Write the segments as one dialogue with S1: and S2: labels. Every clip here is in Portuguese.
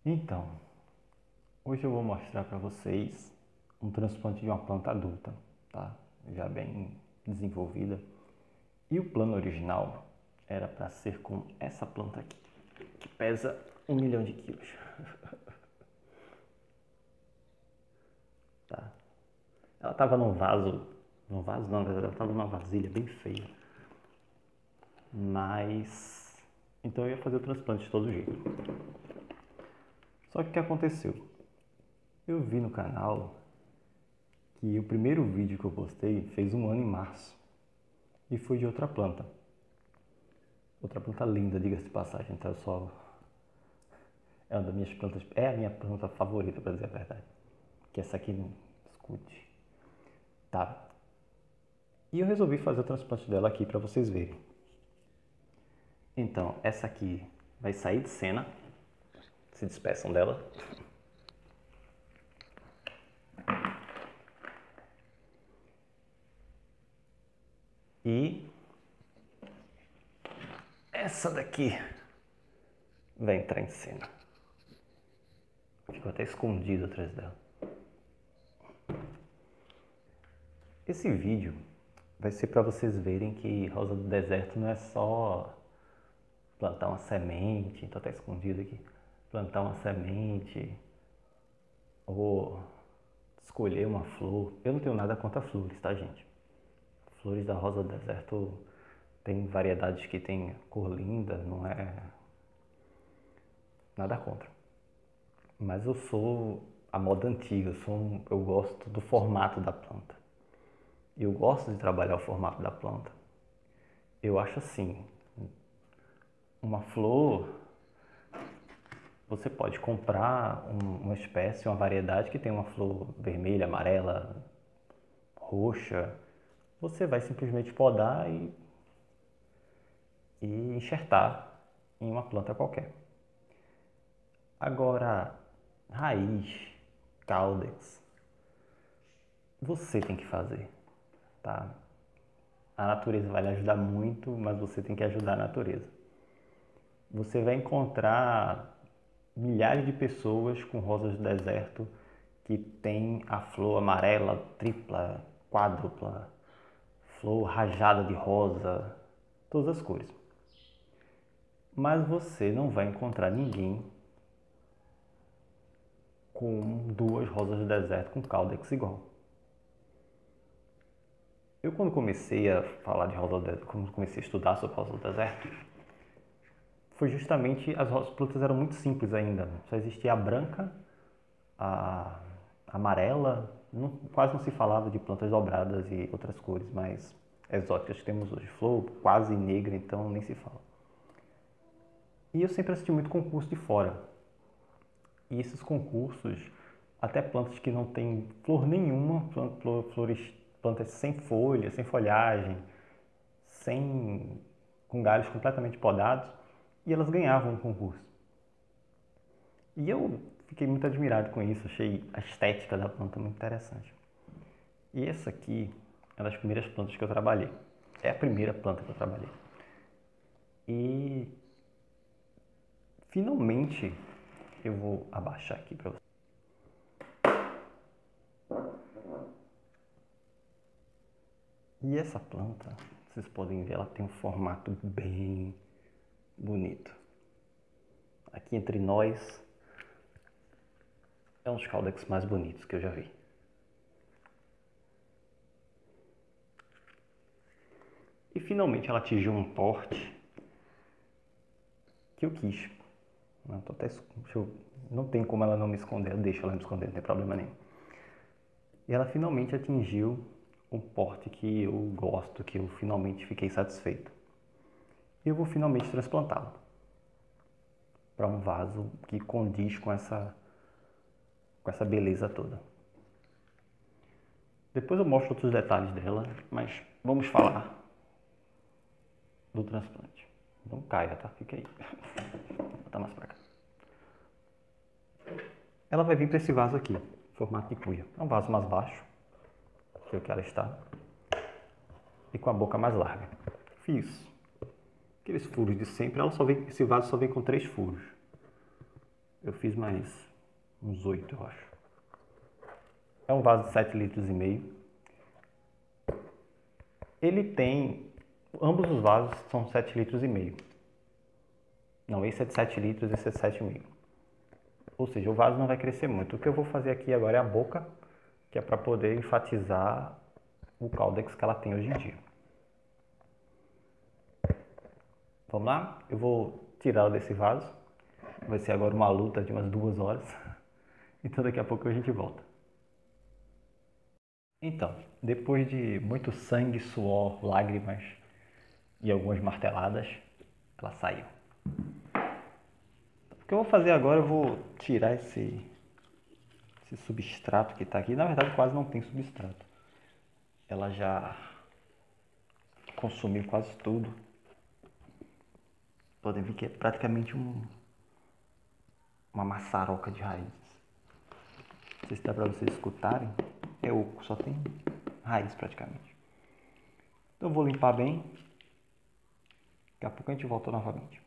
S1: Então, hoje eu vou mostrar para vocês um transplante de uma planta adulta, tá? Já bem desenvolvida. E o plano original era para ser com essa planta aqui, que pesa 1 milhão de quilos. Tá? Ela estava num vaso não, na verdade ela estava numa vasilha bem feia. Mas, então eu ia fazer o transplante de todo jeito. Só que o que aconteceu? Eu vi no canal que o primeiro vídeo que eu postei fez 1 ano em março. E foi de outra planta. Outra planta linda, diga-se de passagem. Então é uma das minhas plantas, é a minha planta favorita, para dizer a verdade. Que essa aqui não escute. Tá. E eu resolvi fazer o transplante dela aqui para vocês verem. Então, essa aqui vai sair de cena. Se despeçam dela. E essa daqui vai entrar em cena. Ficou até escondido atrás dela. Esse vídeo vai ser para vocês verem que rosa do deserto não é só plantar uma semente, então tá escondido aqui, plantar uma semente ou escolher uma flor. Eu não tenho nada contra flores, tá, gente? Flores da rosa do deserto tem variedades que tem cor linda, não é nada contra. Mas eu sou a moda antiga, eu gosto do formato da planta. Eu gosto de trabalhar o formato da planta. Eu acho assim, uma flor, você pode comprar uma espécie, uma variedade que tem uma flor vermelha, amarela, roxa. Você vai simplesmente podar e enxertar em uma planta qualquer. Agora, raiz, caudex, você tem que fazer, tá? A natureza vai lhe ajudar muito, mas você tem que ajudar a natureza. Você vai encontrar milhares de pessoas com rosas do deserto que tem a flor amarela, tripla, quádrupla, flor rajada de rosa, todas as cores. Mas você não vai encontrar ninguém com 2 rosas do deserto com caudex igual. Eu quando comecei a falar de rosa do deserto, quando comecei a estudar sobre rosa do deserto, foi justamente, as plantas eram muito simples ainda. Só existia a branca, a amarela, quase não se falava de plantas dobradas e outras cores mais exóticas que temos hoje. Flor quase negra, então nem se fala. E eu sempre assisti muito concurso de fora. E esses concursos, até plantas que não têm flor nenhuma, plantas sem folha, sem folhagem, com galhos completamente podados, e elas ganhavam o concurso. E eu fiquei muito admirado com isso, achei a estética da planta muito interessante. E essa aqui é uma das primeiras plantas que eu trabalhei. É a primeira planta que eu trabalhei. E finalmente eu vou abaixar aqui para vocês. E essa planta, vocês podem ver, ela tem um formato bem bonito. Aqui entre nós, é um dos caudex mais bonitos que eu já vi. E finalmente ela atingiu um porte que eu quis. Não tem como ela não me esconder, eu deixo ela me esconder, não tem problema nenhum. E ela finalmente atingiu um porte que eu gosto, que eu finalmente fiquei satisfeito. E eu vou finalmente transplantá-la para um vaso que condiz com essa beleza toda. Depois eu mostro outros detalhes dela, mas vamos falar do transplante. Não caia, tá? Fica aí. Vou botar mais pra cá. Ela vai vir para esse vaso aqui, formato de cuia. É um vaso mais baixo, que é o que ela está, e com a boca mais larga. Fiz aqueles furos de sempre. Esse vaso só vem com 3 furos. Eu fiz mais uns 8, eu acho. É um vaso de 7,5 litros. Ele tem... Ambos os vasos são 7,5 litros. Não, esse é de 7 litros, esse é de 7,5. Ou seja, o vaso não vai crescer muito. O que eu vou fazer aqui agora é a boca, que é para poder enfatizar o caudex que ela tem hoje em dia. Vamos lá? Eu vou tirá-la desse vaso. Vai ser agora uma luta de umas 2 horas. Então daqui a pouco a gente volta. Então, depois de muito sangue, suor, lágrimas e algumas marteladas, ela saiu. O que eu vou fazer agora, eu vou tirar esse substrato que está aqui. Na verdade, quase não tem substrato. Ela já consumiu quase tudo. Podem ver que é praticamente uma maçaroca de raízes. Não sei se dá para vocês escutarem. É oco, só tem raiz praticamente. Então eu vou limpar bem. Daqui a pouco a gente volta novamente.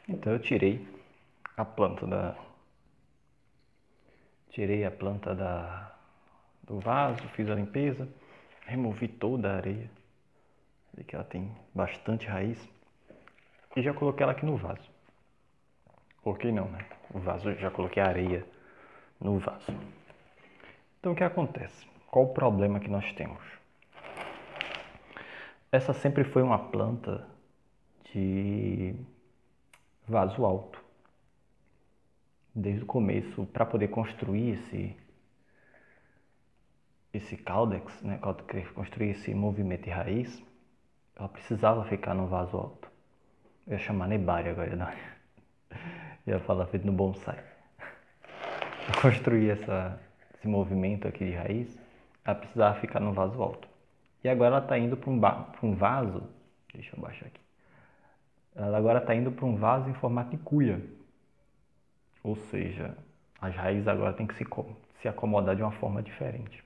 S1: Então eu tirei a planta do vaso, fiz a limpeza, removi toda a areia, vi que ela tem bastante raiz, e já coloquei ela aqui no vaso. Coloquei não, né? O vaso, já coloquei a areia no vaso. Então o que acontece? Qual o problema que nós temos? Essa sempre foi uma planta de vaso alto. Desde o começo, para poder construir esse caudex, né, construir esse movimento de raiz, ela precisava ficar no vaso alto. Eu ia chamar nebária agora, não. Eu ia falar feito no bonsai. Para construir esse movimento aqui de raiz, ela precisava ficar no vaso alto. E agora ela está indo para um vaso, deixa eu baixar aqui. Ela agora está indo para um vaso em formato de cuia. Ou seja, as raízes agora têm que se acomodar de uma forma diferente.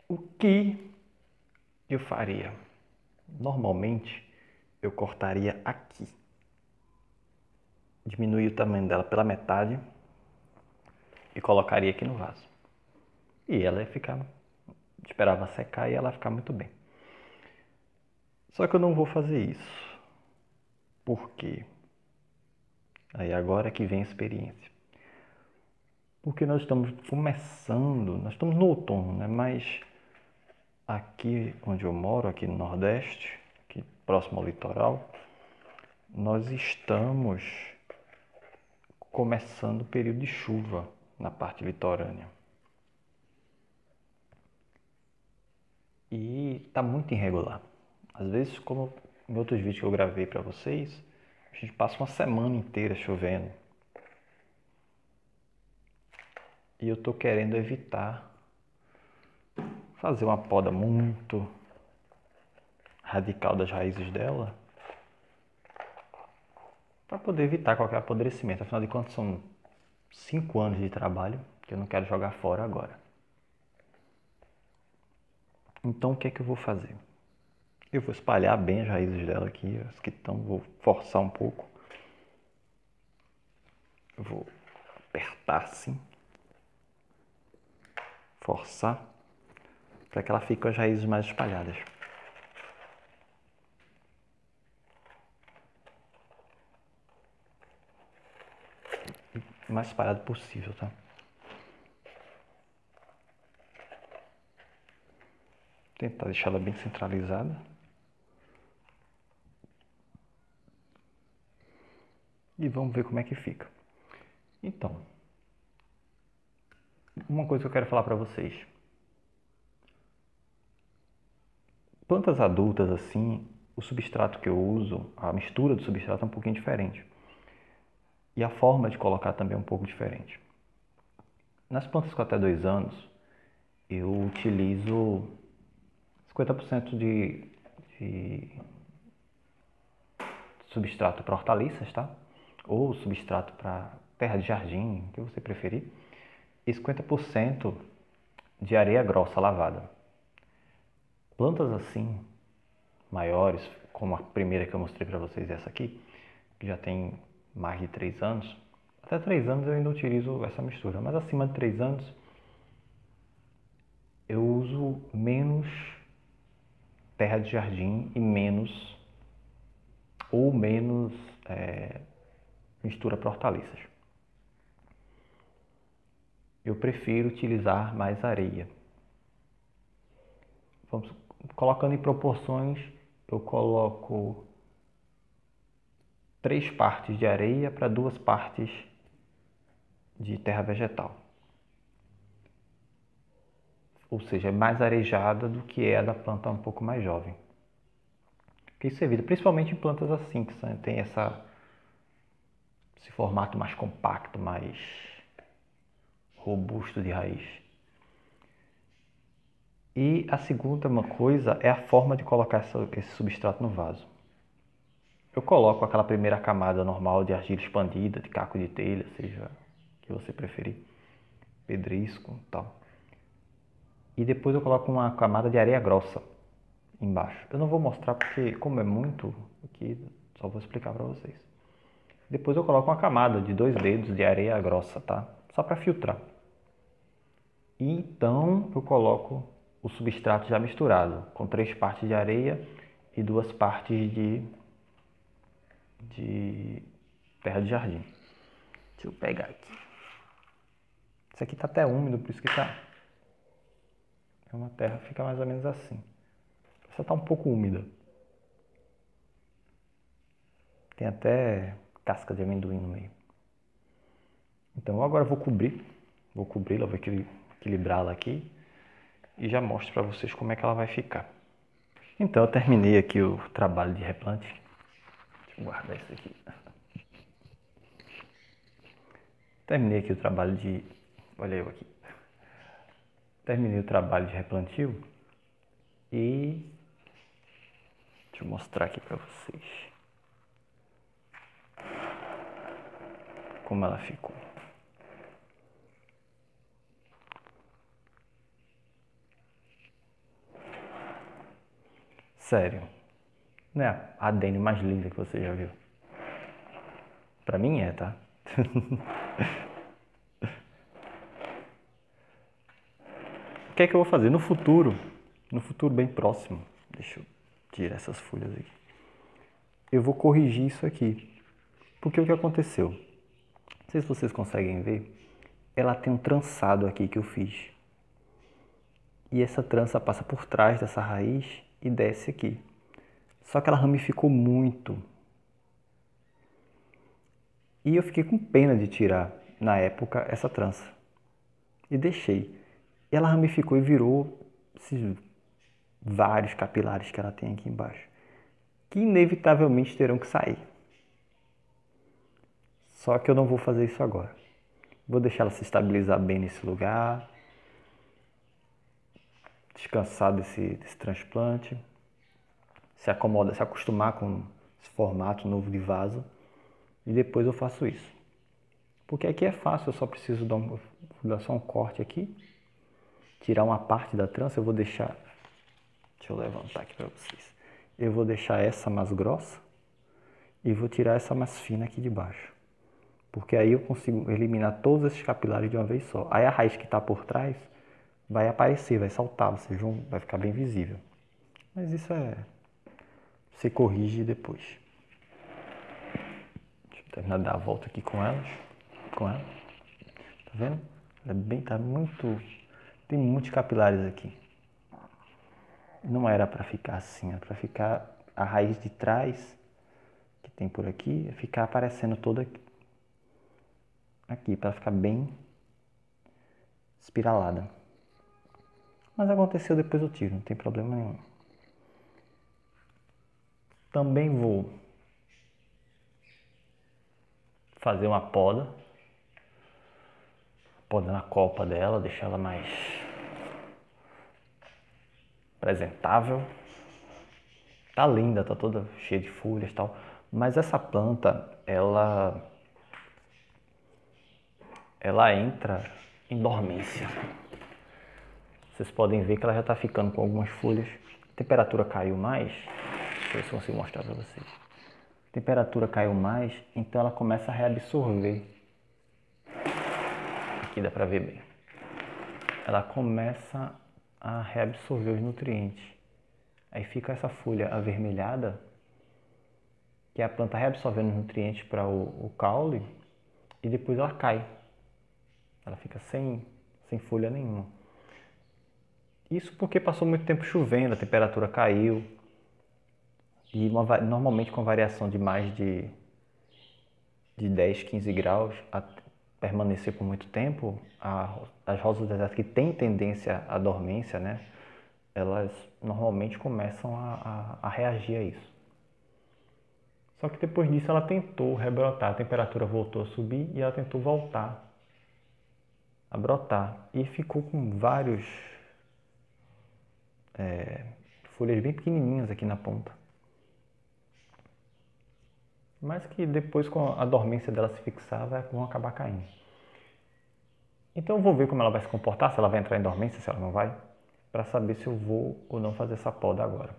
S1: O que eu faria? Normalmente, eu cortaria aqui. Diminuir o tamanho dela pela metade e colocaria aqui no vaso. E ela ia ficar... Esperava secar e ela ia ficar muito bem. Só que eu não vou fazer isso. Por quê? Aí agora que vem a experiência. Porque nós estamos começando, nós estamos no outono, né? Mas aqui onde eu moro, aqui no Nordeste, aqui próximo ao litoral, nós estamos começando o período de chuva na parte litorânea. E está muito irregular. Às vezes, como em outros vídeos que eu gravei para vocês, a gente passa uma semana inteira chovendo. E eu estou querendo evitar fazer uma poda muito radical das raízes dela para poder evitar qualquer apodrecimento. Afinal de contas, são 5 anos de trabalho que eu não quero jogar fora agora. Então, o que é que eu vou fazer? Eu vou espalhar bem as raízes dela aqui, as que estão, vou forçar um pouco. Eu vou apertar assim, forçar, para que ela fique com as raízes mais espalhadas. O mais espalhado possível, tá? Tentar deixar ela bem centralizada. E vamos ver como é que fica. Então, uma coisa que eu quero falar para vocês. Plantas adultas assim, o substrato que eu uso, a mistura do substrato é um pouquinho diferente. E a forma de colocar também é um pouco diferente. Nas plantas com até 2 anos, eu utilizo 50% de substrato para hortaliças, tá? Ou substrato para terra de jardim, o que você preferir. E 50% de areia grossa lavada. Plantas assim, maiores, como a primeira que eu mostrei para vocês, essa aqui, que já tem mais de 3 anos. Até 3 anos eu ainda utilizo essa mistura, mas acima de 3 anos eu uso menos terra de jardim e menos mistura para hortaliças. Eu prefiro utilizar mais areia. Vamos colocando em proporções, eu coloco 3 partes de areia para 2 partes de terra vegetal. Ou seja, é mais arejada do que é a da planta um pouco mais jovem. Porque isso evita, principalmente em plantas assim, que tem esse formato mais compacto, mais robusto de raiz. E a segunda coisa é a forma de colocar esse substrato no vaso. Eu coloco aquela primeira camada normal de argila expandida, de caco de telha, seja que você preferir, pedrisco e tal. E depois eu coloco uma camada de areia grossa embaixo. Eu não vou mostrar porque, como é muito aqui, só vou explicar para vocês. Depois eu coloco uma camada de 2 dedos de areia grossa, tá? Só para filtrar. E então eu coloco o substrato já misturado, com 3 partes de areia e 2 partes de terra de jardim. Deixa eu pegar aqui. Isso aqui tá até úmido, por isso que tá... É uma terra que fica mais ou menos assim. Essa tá um pouco úmida. Tem até casca de amendoim no meio. Então agora eu vou cobri-la, vou equilibrá-la aqui e já mostro para vocês como é que ela vai ficar. Então eu terminei aqui o trabalho de replante. Deixa eu guardar isso aqui. Terminei aqui o trabalho de... Olha eu aqui. Terminei o trabalho de replantio e... Deixa eu mostrar aqui para vocês como ela ficou. Sério, não é a adênio mais linda que você já viu? Pra mim é, tá? O que é que eu vou fazer no futuro bem próximo? Deixa eu tirar essas folhas aqui. Eu vou corrigir isso aqui. Porque o que aconteceu? Não sei se vocês conseguem ver. Ela tem um trançado aqui que eu fiz. E essa trança passa por trás dessa raiz e desce aqui. Só que ela ramificou muito. E eu fiquei com pena de tirar, na época, essa trança. E deixei. E ela ramificou e virou esses vários capilares que ela tem aqui embaixo. Que inevitavelmente terão que sair. Só que eu não vou fazer isso agora. Vou deixar ela se estabilizar bem nesse lugar. Descansar desse transplante. Se acostumar com esse formato novo de vaso. E depois eu faço isso. Porque aqui é fácil, eu só preciso dar só um corte aqui. Tirar uma parte da trança, eu vou deixar... Deixa eu levantar aqui para vocês. Eu vou deixar essa mais grossa e vou tirar essa mais fina aqui de baixo. Porque aí eu consigo eliminar todos esses capilares de uma vez só. Aí a raiz que está por trás vai aparecer, vai saltar, vai ficar bem visível. Mas isso você corrige depois. Deixa eu terminar de dar a volta aqui com ela. Tá vendo? Tem muitos capilares aqui. Não era para ficar assim, era para ficar a raiz de trás, que tem por aqui, ficar aparecendo toda aqui, para ficar bem espiralada. Mas aconteceu, depois eu tiro, não tem problema nenhum. Também vou fazer uma poda na copa dela, deixar ela mais apresentável. Tá linda, tá toda cheia de folhas e tal. Mas essa planta, ela entra em dormência. Vocês podem ver que ela já está ficando com algumas folhas. A temperatura caiu mais. Deixa eu ver se eu consigo mostrar para vocês. A temperatura caiu mais, então ela começa a reabsorver. Aqui dá pra ver bem. Ela começa a reabsorver os nutrientes. Aí fica essa folha avermelhada, que é a planta reabsorvendo os nutrientes para o caule, e depois ela cai. Ela fica sem folha nenhuma. Isso porque passou muito tempo chovendo, a temperatura caiu. E normalmente com variação de mais de 10, 15 graus, a permanecer por muito tempo, as rosas do deserto que têm tendência à dormência, né, elas normalmente começam a reagir a isso. Só que depois disso ela tentou rebrotar, a temperatura voltou a subir e ela tentou voltar a brotar. E ficou com vários folhas bem pequenininhas aqui na ponta. Mas que depois, com a dormência dela se fixar, vão acabar caindo. Então eu vou ver como ela vai se comportar, se ela vai entrar em dormência, se ela não vai, para saber se eu vou ou não fazer essa poda agora.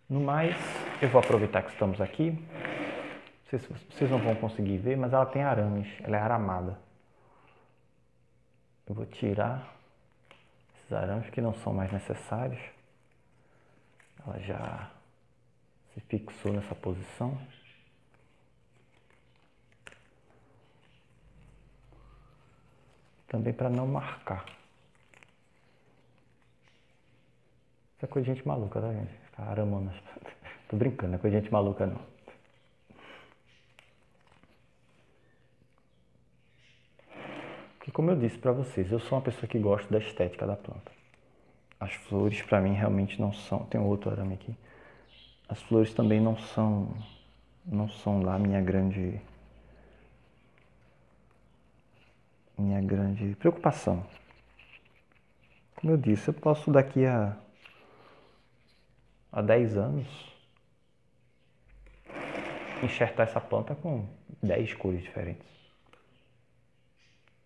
S1: No mais, eu vou aproveitar que estamos aqui. Vocês não vão conseguir ver, mas ela tem arames, ela é aramada. Eu vou tirar esses arames que não são mais necessários. Ela já se fixou nessa posição. Também para não marcar. Isso é coisa de gente maluca, tá, gente? Ficar aramando as plantas. Tô brincando, não é coisa de gente maluca, não. Porque, como eu disse para vocês, eu sou uma pessoa que gosta da estética da planta. As flores, para mim, realmente não são... Tem um outro arame aqui. As flores também não são lá a minha grande preocupação. Como eu disse, eu posso daqui a 10 anos enxertar essa planta com 10 cores diferentes.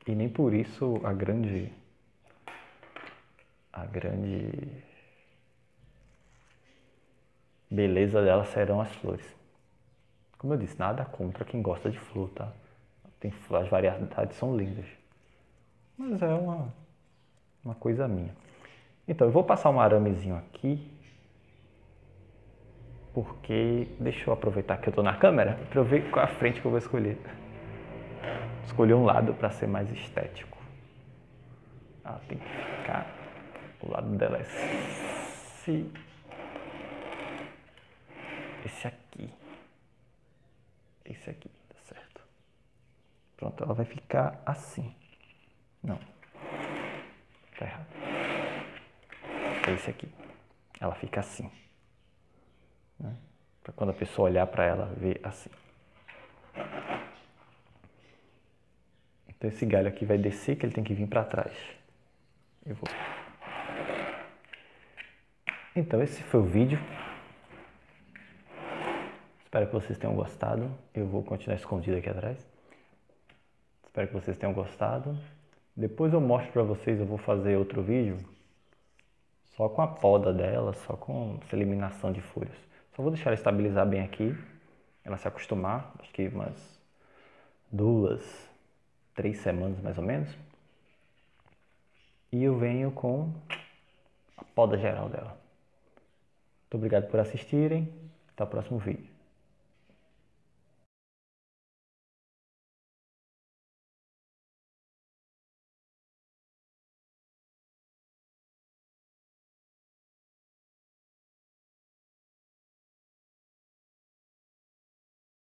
S1: E nem por isso a grande beleza dela serão as flores. Como eu disse, nada contra quem gosta de flor, tá? As variedades são lindas. Mas é uma coisa minha. Então, eu vou passar um aramezinho aqui, porque deixa eu aproveitar que eu tô na câmera para eu ver qual é a frente que eu vou escolher. Escolher um lado para ser mais estético. Ela tem que ficar... O lado dela é esse aqui. Esse aqui, tá certo. Pronto, ela vai ficar assim. Não. Tá errado. É esse aqui. Ela fica assim. Né? Para quando a pessoa olhar para ela, ver assim. Então esse galho aqui vai descer, que ele tem que vir para trás. Eu vou... Então esse foi o vídeo. Espero que vocês tenham gostado. Eu vou continuar escondido aqui atrás. Espero que vocês tenham gostado. Depois eu mostro para vocês, eu vou fazer outro vídeo só com a poda dela, só com essa eliminação de folhas. Só vou deixar ela estabilizar bem aqui, ela se acostumar, acho que umas 2, 3 semanas mais ou menos. E eu venho com a poda geral dela. Muito obrigado por assistirem. Até o próximo vídeo.